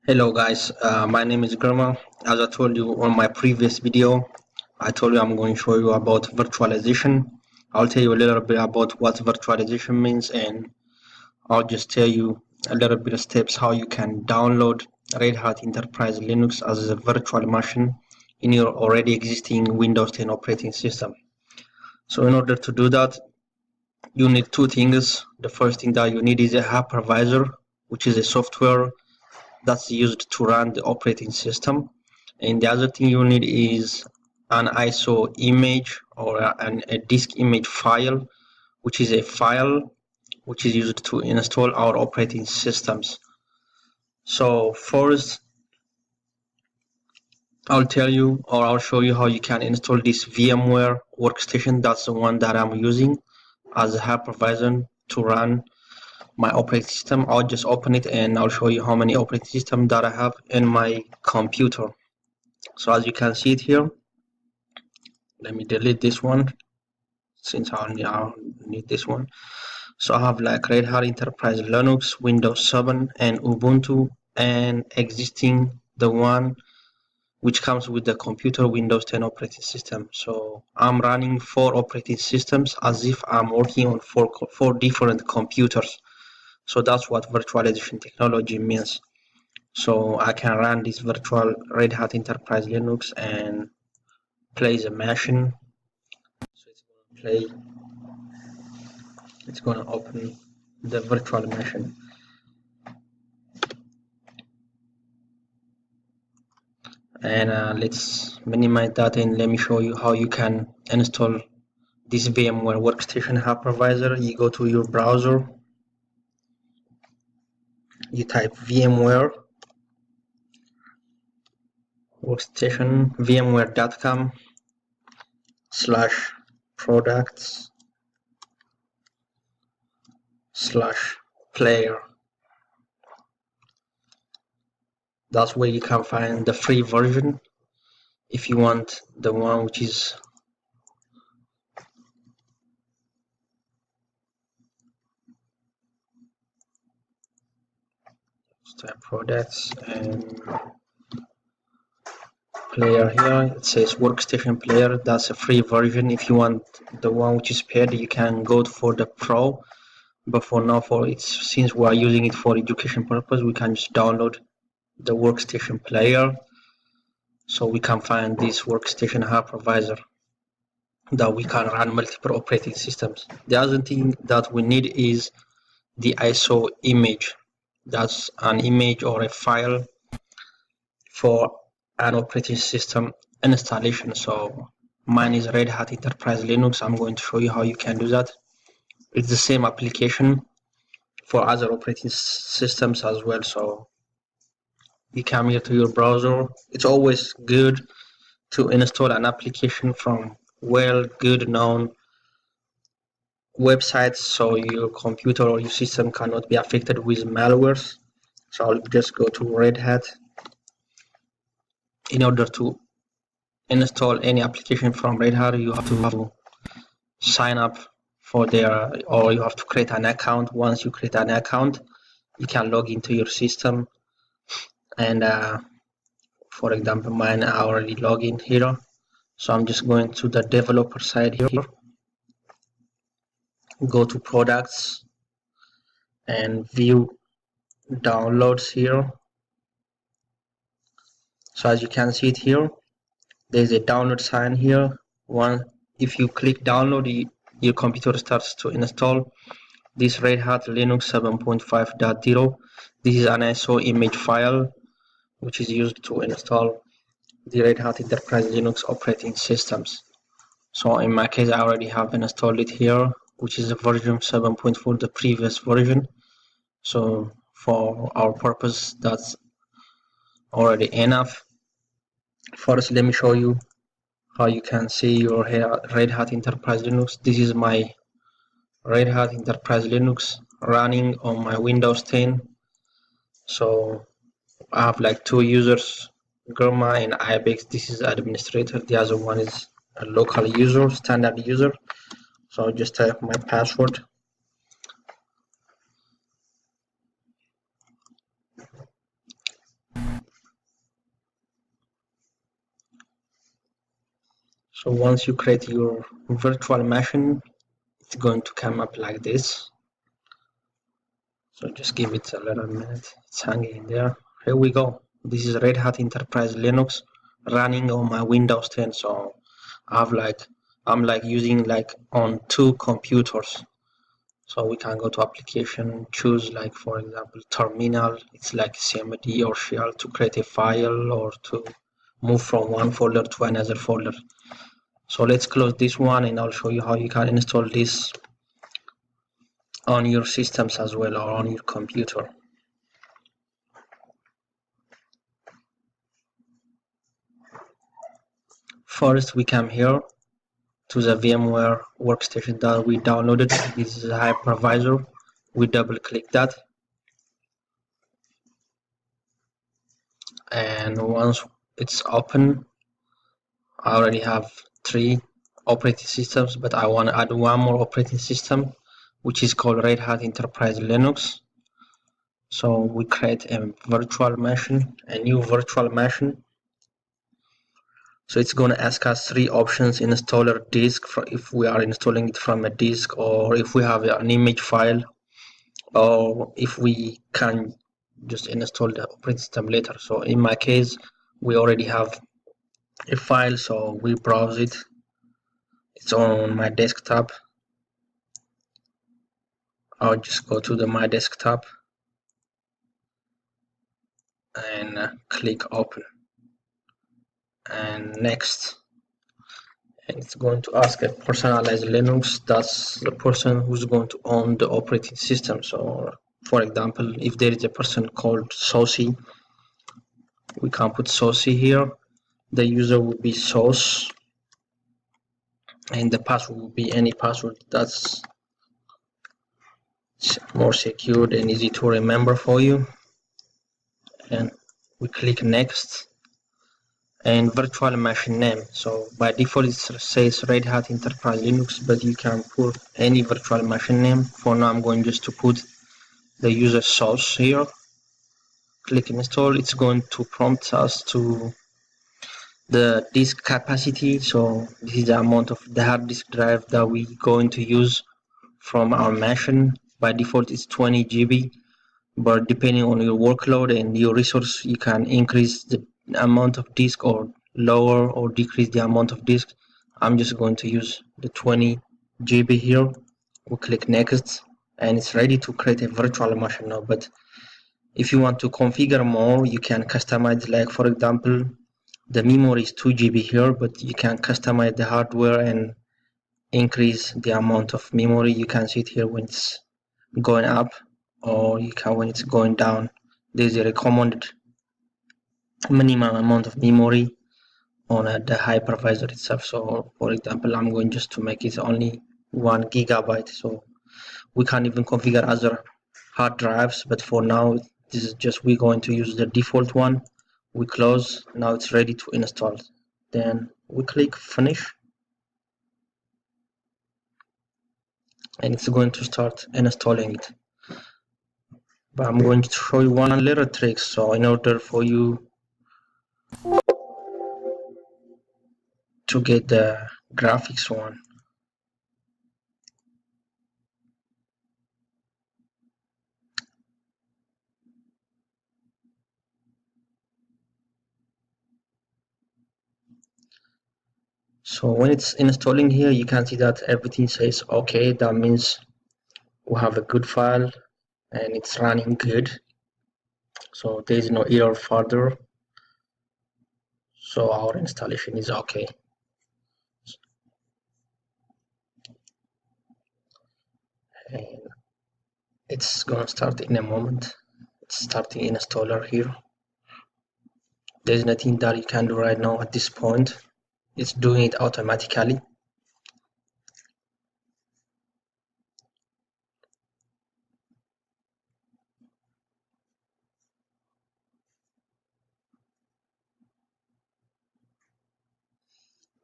Hello guys, my name is Grama. As I told you on my previous video, I told you I'm going to show you about virtualization. I'll tell you a little bit about what virtualization means, and I'll just tell you a little bit of steps how you can download Red Hat Enterprise Linux as a virtual machine in your already existing Windows 10 operating system. So in order to do that, you need two things. The first thing that you need is a hypervisor, which is a software that's used to run the operating system. And the other thing you need is an ISO image or a disk image file, which is a file which is used to install our operating systems. So first, I'll tell you or I'll show you how you can install this VMware workstation. That's the one that I'm using as a hypervisor to run my operating system. I'll just open it and I'll show you how many operating systems that I have in my computer. So as you can see it here, let me delete this one since I only need this one. So I have like Red Hat Enterprise Linux, Windows 7 and Ubuntu, and existing the one which comes with the computer Windows 10 operating system. So I'm running 4 operating systems as if I'm working on four different computers. So that's what virtualization technology means. So I can run this virtual Red Hat Enterprise Linux and play the machine. So it's going to open the virtual machine. And let's minimize that, and let me show you how you can install this VMware Workstation Hypervisor. You go to your browser, you type VMware Workstation, vmware.com/products/player. That's where you can find the free version. If you want the one which is products and player here, it says workstation player. That's a free version. If you want the one which is paid, you can go for the pro, but for now, since we are using it for education purpose, we can just download the workstation player, so we can find this workstation hypervisor that we can run multiple operating systems. The other thing that we need is the ISO image. That's an image or a file for an operating system installation. So mine is Red Hat Enterprise Linux. I'm going to show you how you can do that. It's the same application for other operating systems as well. So you come here to your browser. It's always good to install an application from good known websites so your computer or your system cannot be affected with malwares. So I'll just go to Red Hat. In order to install any application from Red Hat, you have to sign up for or you have to create an account. Once you create an account, you can log into your system, and for example, mine I already log in here. So I'm just going to the developer side here, go to products and view downloads here. So as you can see it here, there's a download sign here. If you click download, your computer starts to install this Red Hat Linux 7.5.0. This is an ISO image file which is used to install the Red Hat Enterprise Linux operating systems. So in my case, I already have installed it here, which is the version 7.4, the previous version. So for our purpose, that's already enough. First, let me show you how you can see your Red Hat Enterprise Linux. This is my Red Hat Enterprise Linux running on my Windows 10. So I have like 2 users, Grandma and Ibex. This is administrator. The other one is a local user, standard user. So I'll just type my password. So once you create your virtual machine, it's going to come up like this. So just give it a little minute. It's hanging in there. Here we go. This is Red Hat Enterprise Linux running on my Windows 10. So I'm like using like on two computers. So we can go to application, choose like for example terminal. It's like CMD or shell to create a file or to move from one folder to another folder. So let's close this one and I'll show you how you can install this on your systems as well or on your computer. First we come here to the VMware workstation that we downloaded. This is a hypervisor. We double click that, and once it's open, I already have 3 operating systems, but I want to add one more operating system, which is called Red Hat Enterprise Linux. So we create a virtual machine, a new virtual machine. So it's going to ask us 3 options: installer disk, if we are installing it from a disk, or if we have an image file, or if we can just install the operating system later. So in my case, we already have a file, so we browse it. It's on my desktop. I'll just go to my desktop and click open and next, and it's going to ask a personalized Linux. That's the person who's going to own the operating system. So for example, if there is a person called Saucy, we can put Saucy here. The user will be Sauce and the password will be any password that's more secured and easy to remember for you. And we click next, and virtual machine name. So by default it says Red Hat Enterprise Linux, but you can put any virtual machine name. For now I'm going just to put the user source here. Click install. It's going to prompt us to the disk capacity. So this is the amount of the hard disk drive that we going to use from our machine. By default it's 20 GB, but depending on your workload and your resource, you can increase the amount of disk or lower or decrease the amount of disk. I'm just going to use the 20 GB here. We click next and it's ready to create a virtual machine now. But if you want to configure more, you can customize, like for example, the memory is 2 GB here, but you can customize the hardware and increase the amount of memory. You can see it here when it's going up, or you can when it's going down. There's a recommended minimum amount of memory on the hypervisor itself. So for example, I'm going just to make it only 1 gigabyte. So we can't even configure other hard drives, but for now this is just, we're going to use the default one. We close. Now it's ready to install. Then we click finish and it's going to start installing it. But I'm going to show you one little trick. So in order for you to get the graphics one, so when it's installing here, you can see that everything says okay. That means we have a good file and it's running good, so there is no error further, so our installation is okay. And it's gonna start in a moment. It's starting installer here. There's nothing that you can do right now at this point. It's doing it automatically.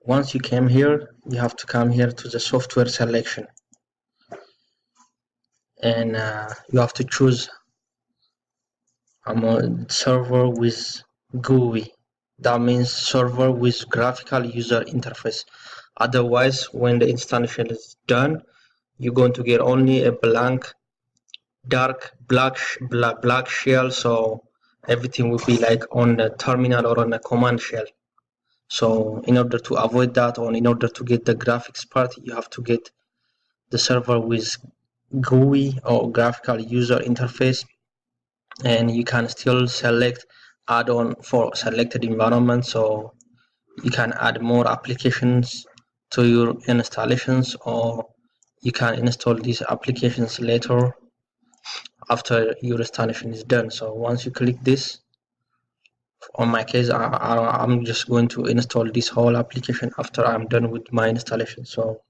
Once you came here, you have to come here to the software selection, and you have to choose a server with GUI. That means server with graphical user interface. Otherwise, when the installation is done, you're going to get only a blank, dark black shell. So everything will be like on the terminal or on a command shell. So in order to avoid that, or in order to get the graphics part, you have to get the server with GUI or graphical user interface, and you can still select add-on for selected environment. So you can add more applications to your installations, or you can install these applications later after your installation is done. So once you click this, on my case, I'm just going to install this whole application after I'm done with my installation. So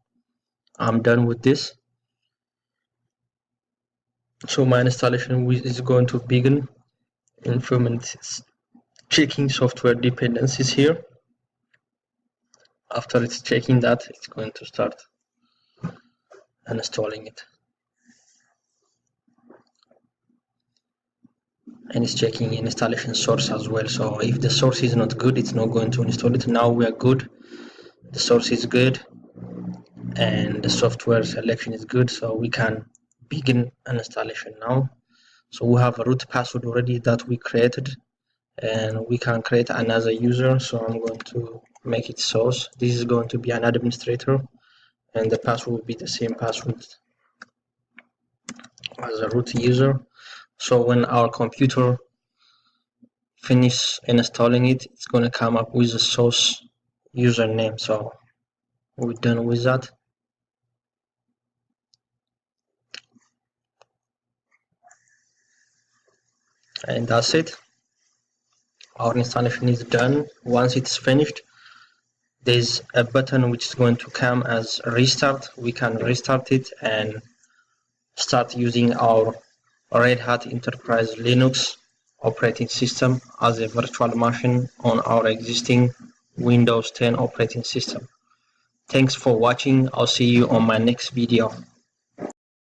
I'm done with this. So my installation is going to begin in a few minutes. Checking software dependencies here. After it's checking that, it's going to start installing it. And it's checking installation source as well. So if the source is not good, it's not going to install it. Now we are good. The source is good and the software selection is good, so we can begin an installation now. So we have a root password already that we created, and we can create another user. So I'm going to make it source. This is going to be an administrator, and the password will be the same password as a root user. So when our computer finish installing it, it's going to come up with a source username. So we're done with that. And that's it. Our installation is done. Once it's finished, there's a button which is going to come as restart. We can restart it and start using our Red Hat Enterprise Linux operating system as a virtual machine on our existing Windows 10 operating system. Thanks for watching. I'll see you on my next video.